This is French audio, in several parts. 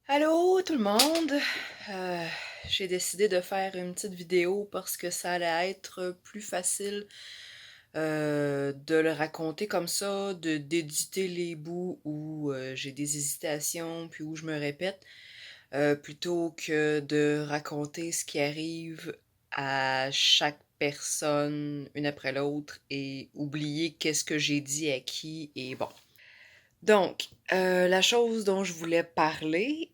Allô tout le monde! Euh, j'ai décidé de faire une petite vidéo parce que ça allait être plus facile de le raconter comme ça, d'éditer les bouts où j'ai des hésitations puis où je me répète, plutôt que de raconter ce qui arrive à chaque personne une après l'autre et oublier qu'est-ce que j'ai dit à qui et bon. Donc, la chose dont je voulais parler,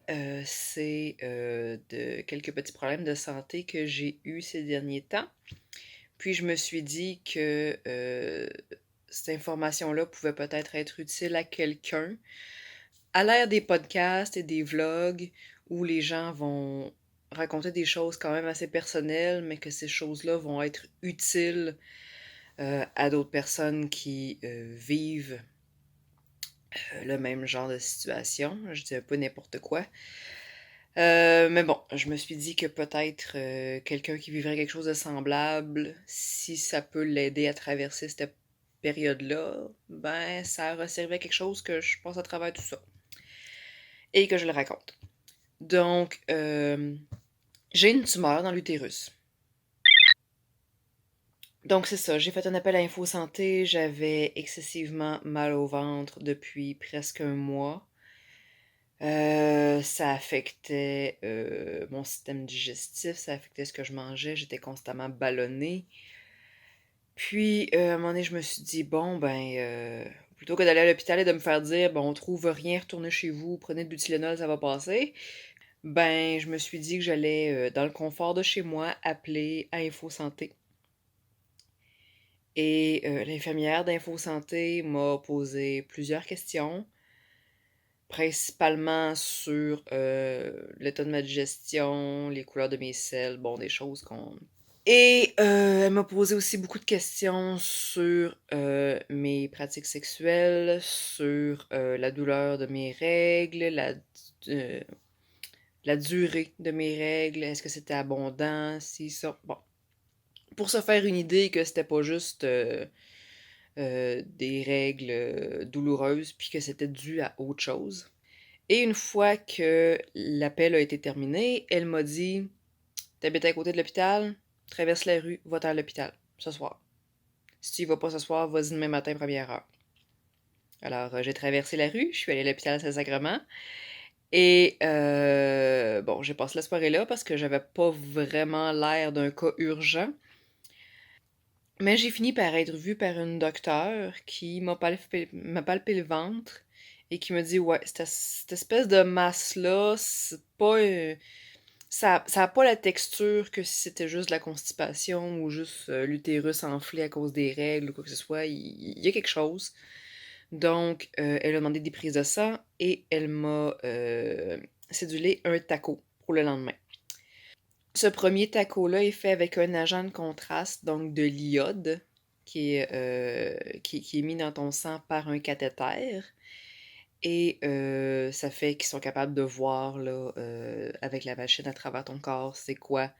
c'est, de quelques petits problèmes de santé que j'ai eus ces derniers temps. Puis je me suis dit que, cette information-là pouvait peut-être être utile à quelqu'un. À l'ère des podcasts et des vlogs où les gens vont raconter des choses quand même assez personnelles, mais que ces choses-là vont être utiles, à d'autres personnes qui, vivent le même genre de situation. Je dis un peu n'importe quoi. Mais bon, je me suis dit que peut-être quelqu'un qui vivrait quelque chose de semblable, si ça peut l'aider à traverser cette période-là, ben ça resservait quelque chose que je passe à travers tout ça et que je le raconte. Donc, j'ai une tumeur dans l'utérus. Donc c'est ça, j'ai fait un appel à Info Santé, j'avais excessivement mal au ventre depuis presque un mois. Ça affectait, mon système digestif, ça affectait ce que je mangeais, j'étais constamment ballonnée. Puis, à un moment donné, je me suis dit: «Bon, ben, plutôt que d'aller à l'hôpital et de me faire dire: "Bon, on trouve rien, retournez chez vous, prenez du Tylenol, ça va passer"», ben, je me suis dit que j'allais, dans le confort de chez moi, appeler à Info Santé et l'infirmière d'Info Santé m'a posé plusieurs questions. Principalement sur, l'état de ma digestion, les couleurs de mes selles, bon, des choses qu'on et elle m'a posé aussi beaucoup de questions sur, mes pratiques sexuelles, sur, la douleur de mes règles, la durée de mes règles, est-ce que c'était abondant, si ça. Bon, pour se faire une idée que c'était pas juste, des règles, douloureuses puis que c'était dû à autre chose. Et une fois que l'appel a été terminé, elle m'a dit: «T'habites à côté de l'hôpital? Traverse la rue, va-t'en à l'hôpital, ce soir. Si tu y vas pas ce soir, vas-y demain matin, première heure.» Alors, j'ai traversé la rue, je suis allée à l'hôpital Saint-Sacrement et bon, j'ai passé la soirée là parce que j'avais pas vraiment l'air d'un cas urgent. Mais j'ai fini par être vue par une docteure qui m'a palpé le ventre et qui me dit: «Ouais, cette espèce de masse-là, c'est pas, ça a pas la texture que si c'était juste de la constipation ou juste, l'utérus enflé à cause des règles ou quoi que ce soit. Il y a quelque chose.» Donc, elle a demandé des prises de sang et elle m'a, cédulé un taco pour le lendemain. Ce premier taco-là est fait avec un agent de contraste, donc de l'iode, qui est mis dans ton sang par un cathéter. Et ça fait qu'ils sont capables de voir là, avec la machine à travers ton corps, c'est quoi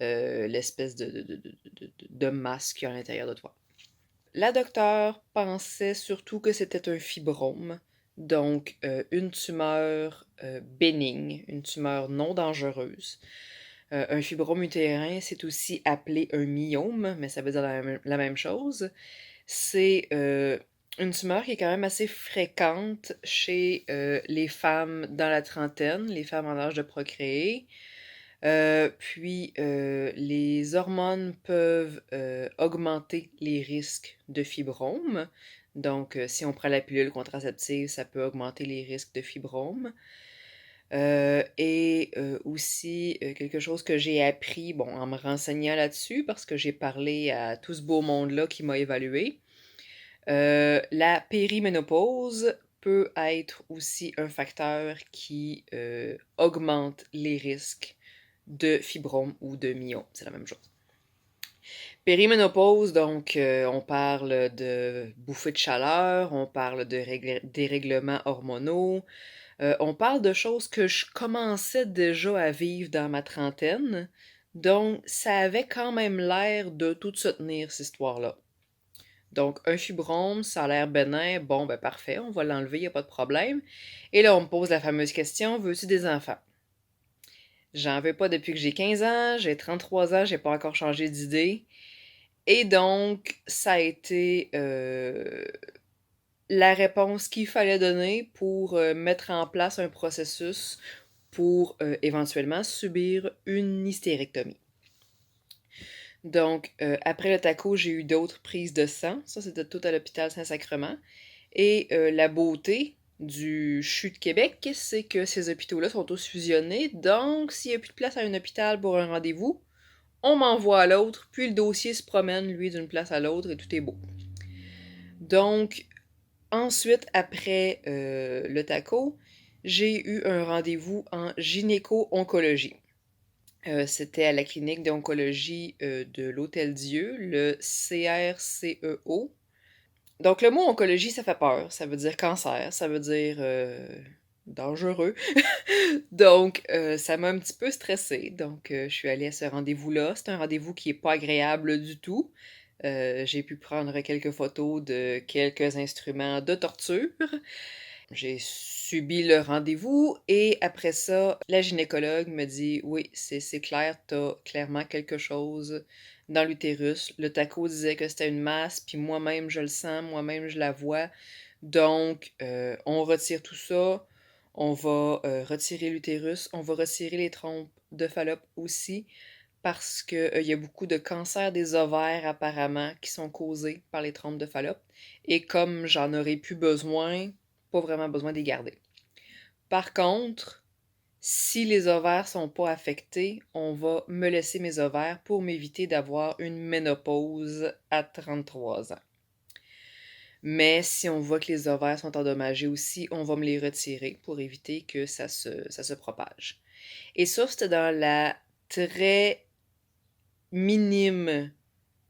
l'espèce de masse qu'il y a à l'intérieur de toi. La docteure pensait surtout que c'était un fibrome, donc une tumeur bénigne, une tumeur non dangereuse. Un fibrome utérin, c'est aussi appelé un myome, mais ça veut dire la même chose. C'est une tumeur qui est quand même assez fréquente chez les femmes dans la trentaine, les femmes en âge de procréer. Puis les hormones peuvent augmenter les risques de fibrome. Donc, si on prend la pilule contraceptive, ça peut augmenter les risques de fibrome. Et aussi, quelque chose que j'ai appris, bon, en me renseignant là-dessus, parce que j'ai parlé à tout ce beau monde-là qui m'a évaluée. La périménopause peut être aussi un facteur qui augmente les risques de fibrome ou de myome. C'est la même chose. Périménopause, donc, on parle de bouffées de chaleur, on parle de dérèglements hormonaux, on parle de choses que je commençais déjà à vivre dans ma trentaine, donc ça avait quand même l'air de tout se tenir, cette histoire-là. Donc, un fibrome, ça a l'air bénin. Bon, ben parfait, on va l'enlever, il n'y a pas de problème. Et là, on me pose la fameuse question, veux-tu des enfants? J'en veux pas depuis que j'ai 15 ans, j'ai 33 ans, j'ai pas encore changé d'idée. Et donc, ça a été la réponse qu'il fallait donner pour mettre en place un processus pour éventuellement subir une hystérectomie. Donc, après le TACO, j'ai eu d'autres prises de sang. Ça, c'était tout à l'hôpital Saint-Sacrement. Et la beauté du CHU de Québec, c'est que ces hôpitaux-là sont tous fusionnés. Donc, s'il n'y a plus de place à un hôpital pour un rendez-vous, on m'envoie à l'autre, puis le dossier se promène, lui, d'une place à l'autre, et tout est beau. Donc, ensuite, après le TACO, j'ai eu un rendez-vous en gynéco-oncologie. C'était à la clinique d'oncologie de l'Hôtel-Dieu, le CRCEO. Donc, le mot oncologie, ça fait peur. Ça veut dire cancer, ça veut dire dangereux. Donc, ça m'a un petit peu stressée. Donc, je suis allée à ce rendez-vous-là. C'est un rendez-vous qui est pas agréable du tout. J'ai pu prendre quelques photos de quelques instruments de torture. J'ai subi le rendez-vous et après ça, la gynécologue me dit oui, c'est clair, t'as clairement quelque chose dans l'utérus. Le taco disait que c'était une masse, puis moi-même je le sens, moi-même je la vois. Donc, on retire tout ça. On va retirer l'utérus, on va retirer les trompes de Fallope aussi parce que il y a beaucoup de cancers des ovaires apparemment qui sont causés par les trompes de Fallope. Et comme j'en aurais plus besoin, pas vraiment besoin de les garder. Par contre, si les ovaires sont pas affectés, on va me laisser mes ovaires pour m'éviter d'avoir une ménopause à 33 ans. Mais si on voit que les ovaires sont endommagés aussi, on va me les retirer pour éviter que ça se propage. Et ça, c'était dans la très minime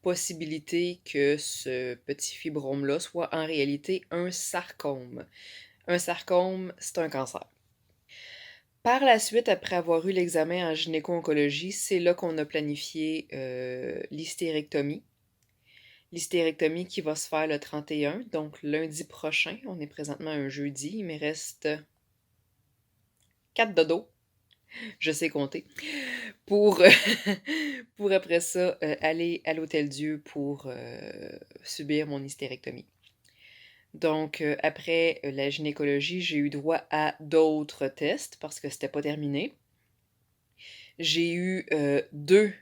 possibilité que ce petit fibrome-là soit en réalité un sarcome. Un sarcome, c'est un cancer. Par la suite, après avoir eu l'examen en gynéco-oncologie, c'est là qu'on a planifié l'hystérectomie. L'hystérectomie qui va se faire le 31, donc lundi prochain. On est présentement un jeudi. Il me reste 4 dodos, je sais compter, pour, pour après ça aller à l'Hôtel-Dieu pour subir mon hystérectomie. Donc, après la gynécologie, j'ai eu droit à d'autres tests parce que c'était pas terminé. J'ai eu 2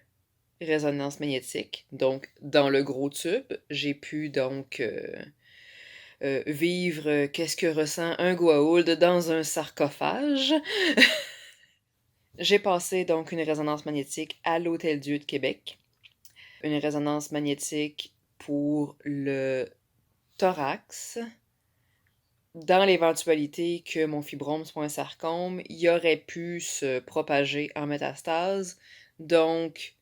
résonances magnétiques, donc dans le gros tube. J'ai pu donc vivre qu'est-ce que ressent un Goa'uld dans un sarcophage. J'ai passé donc une résonance magnétique à l'Hôtel-Dieu de Québec. Une résonance magnétique pour le thorax. Dans l'éventualité que mon fibrome soit un sarcome, il aurait pu se propager en métastase. Donc,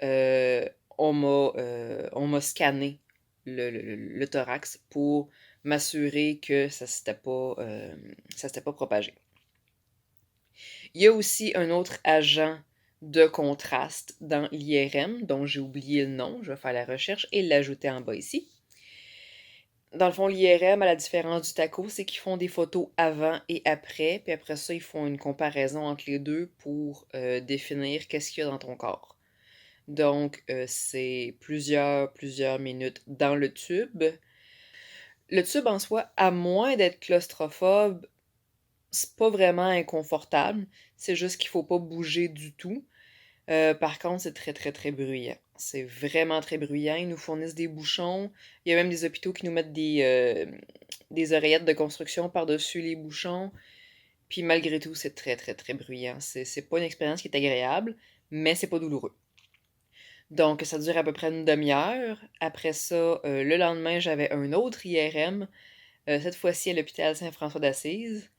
euh, on m'a scanné le thorax pour m'assurer que ça s'était pas propagé. Il y a aussi un autre agent de contraste dans l'IRM, dont j'ai oublié le nom. Je vais faire la recherche et l'ajouter en bas ici. Dans le fond, l'IRM, à la différence du TACO, c'est qu'ils font des photos avant et après, puis après ça, ils font une comparaison entre les deux pour définir qu'est-ce qu'il y a dans ton corps. Donc, c'est plusieurs minutes dans le tube. Le tube en soi, à moins d'être claustrophobe, c'est pas vraiment inconfortable. C'est juste qu'il faut pas bouger du tout. Par contre, c'est très, très, très bruyant. C'est vraiment très bruyant. Ils nous fournissent des bouchons. Il y a même des hôpitaux qui nous mettent des oreillettes de construction par-dessus les bouchons. Puis malgré tout, c'est très, très, très bruyant. C'est pas une expérience qui est agréable, mais c'est pas douloureux. Donc, ça dure à peu près une demi-heure. Après ça, le lendemain, j'avais un autre IRM, cette fois-ci à l'hôpital Saint-François d'Assise,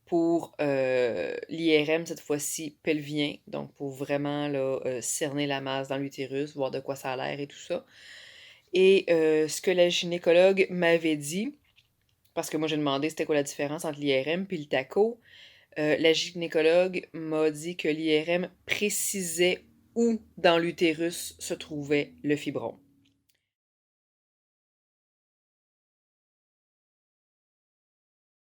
pour l'IRM, cette fois-ci pelvien, donc pour vraiment là, cerner la masse dans l'utérus, voir de quoi ça a l'air et tout ça. Et ce que la gynécologue m'avait dit, parce que moi j'ai demandé c'était quoi la différence entre l'IRM et le TACO, la gynécologue m'a dit que l'IRM précisait où dans l'utérus se trouvait le fibrome.